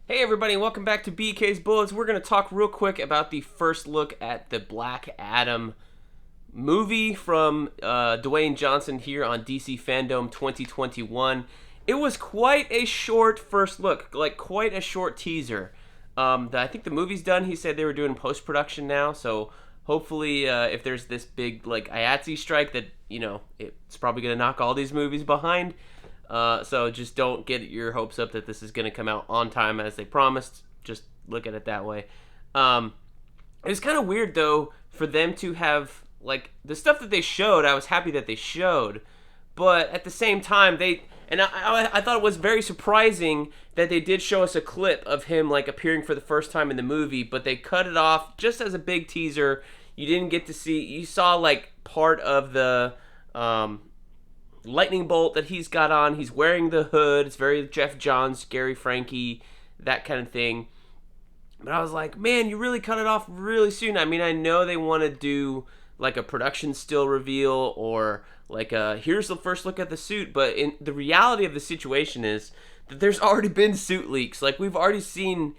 Hey everybody, welcome back to BK's Bullets. We're going to talk real quick about the first look at the Black Adam movie from Dwayne Johnson here on DC Fandome 2021. It was quite a short first look, like quite a short teaser. I think the movie's done. He said they were doing post-production now, so hopefully if there's this big like IATSE strike that, it's probably going to knock all these movies behind. So just don't get your hopes up that this is going to come out on time as they promised. Just look at it that way. It's kind of weird though for them to have like the stuff that they showed. I was happy that they showed, but at the same time I thought it was very surprising that they did show us a clip of him like appearing for the first time in the movie, but they cut it off just as a big teaser. You didn't get to see. You saw like part of the lightning bolt that he's got on. He's wearing the hood. It's very Jeff Johns, Gary Frankie, that kind of thing. But I was like, man, you really cut it off really soon. I mean, I know they want to do like a production still reveal or like here's the first look at the suit, but in the reality of the situation is that there's already been suit leaks. Like we've already seen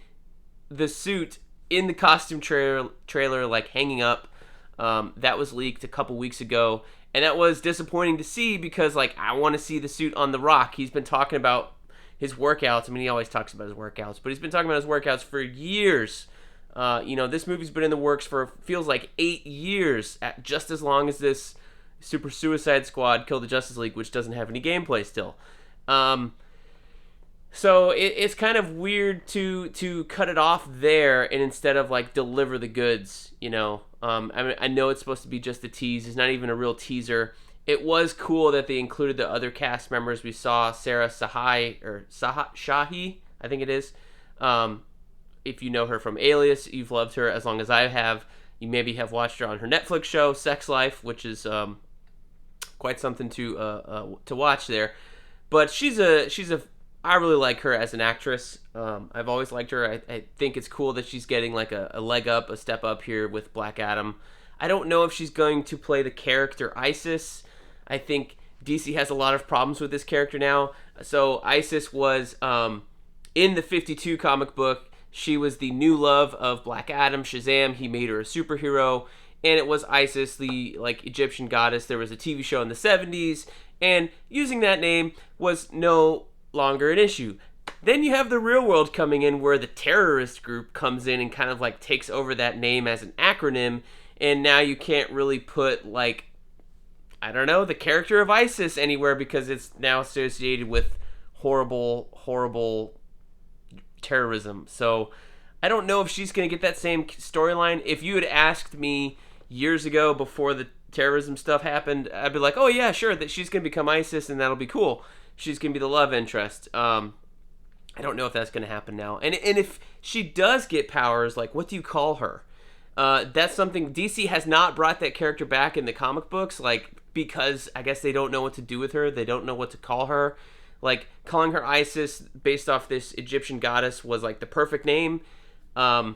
the suit in the costume trailer like hanging up. That was leaked a couple weeks ago. And that was disappointing to see because, like, I want to see the suit on The Rock. He's been talking about his workouts. I mean, he always talks about his workouts, but he's been talking about his workouts for years. This movie's been in the works for, feels like, 8 years, just as long as this Super Suicide Squad Kill the Justice League, which doesn't have any gameplay still. So it's kind of weird to cut it off there and instead of, like, deliver the goods, I know it's supposed to be just a tease. It's not even a real teaser. It was cool that they included the other cast members. We saw Sarah Shahi, I think it is. If you know her from Alias, you've loved her as long as I have. You maybe have watched her on her Netflix show, Sex Life, which is quite something to watch there. But I really like her as an actress. I've always liked her. I think it's cool that she's getting like a leg up, a step up here with Black Adam. I don't know if she's going to play the character Isis. I think DC has a lot of problems with this character now. So Isis was in the 52 comic book. She was the new love of Black Adam, Shazam. He made her a superhero. And it was Isis, the like Egyptian goddess. There was a TV show in the 70s. And using that name was no longer an issue. Then you have the real world coming in where the terrorist group comes in and kind of like takes over that name as an acronym, and now you can't really put like, I don't know, the character of ISIS anywhere because it's now associated with horrible terrorism. So I don't know if she's going to get that same storyline. If you had asked me years ago before the terrorism stuff happened, I'd be like, oh yeah, sure, that she's going to become ISIS and that'll be cool. She's going to be the love interest. I don't know if that's going to happen now. And if she does get powers, like, what do you call her? That's something DC has not brought that character back in the comic books, like, because I guess they don't know what to do with her. They don't know what to call her. Like, calling her Isis based off this Egyptian goddess was, like, the perfect name. I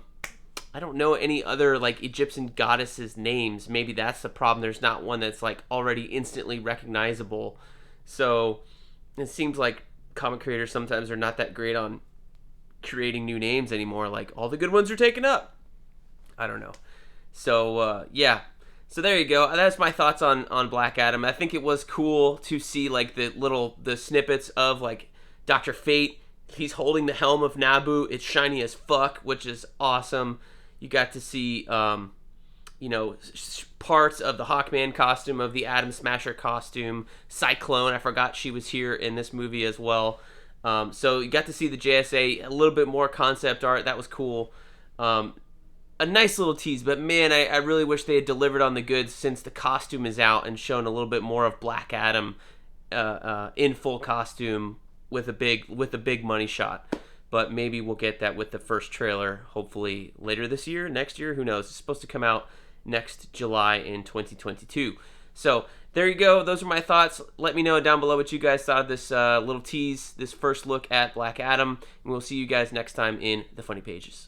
don't know any other, like, Egyptian goddesses' names. Maybe that's the problem. There's not one that's, like, already instantly recognizable. So it seems like comic creators sometimes are not that great on creating new names anymore. Like, all the good ones are taken up. I don't know. So, yeah. So there you go. That's my thoughts on Black Adam. I think it was cool to see, like, the snippets of, like, Dr. Fate. He's holding the helm of Naboo. It's shiny as fuck, which is awesome. You got to see, parts of the Hawkman costume, of the Atom Smasher costume. Cyclone, I forgot she was here in this movie as well. So you got to see the JSA, a little bit more concept art. That was cool. A nice little tease, but man, I really wish they had delivered on the goods since the costume is out and shown a little bit more of Black Adam in full costume with a big money shot. But maybe we'll get that with the first trailer, hopefully later this year, next year, who knows. It's supposed to come out next July in 2022. So there you go. Those are my thoughts. Let me know down below what you guys thought of this little tease, this first look at Black Adam. And we'll see you guys next time in the Funny Pages.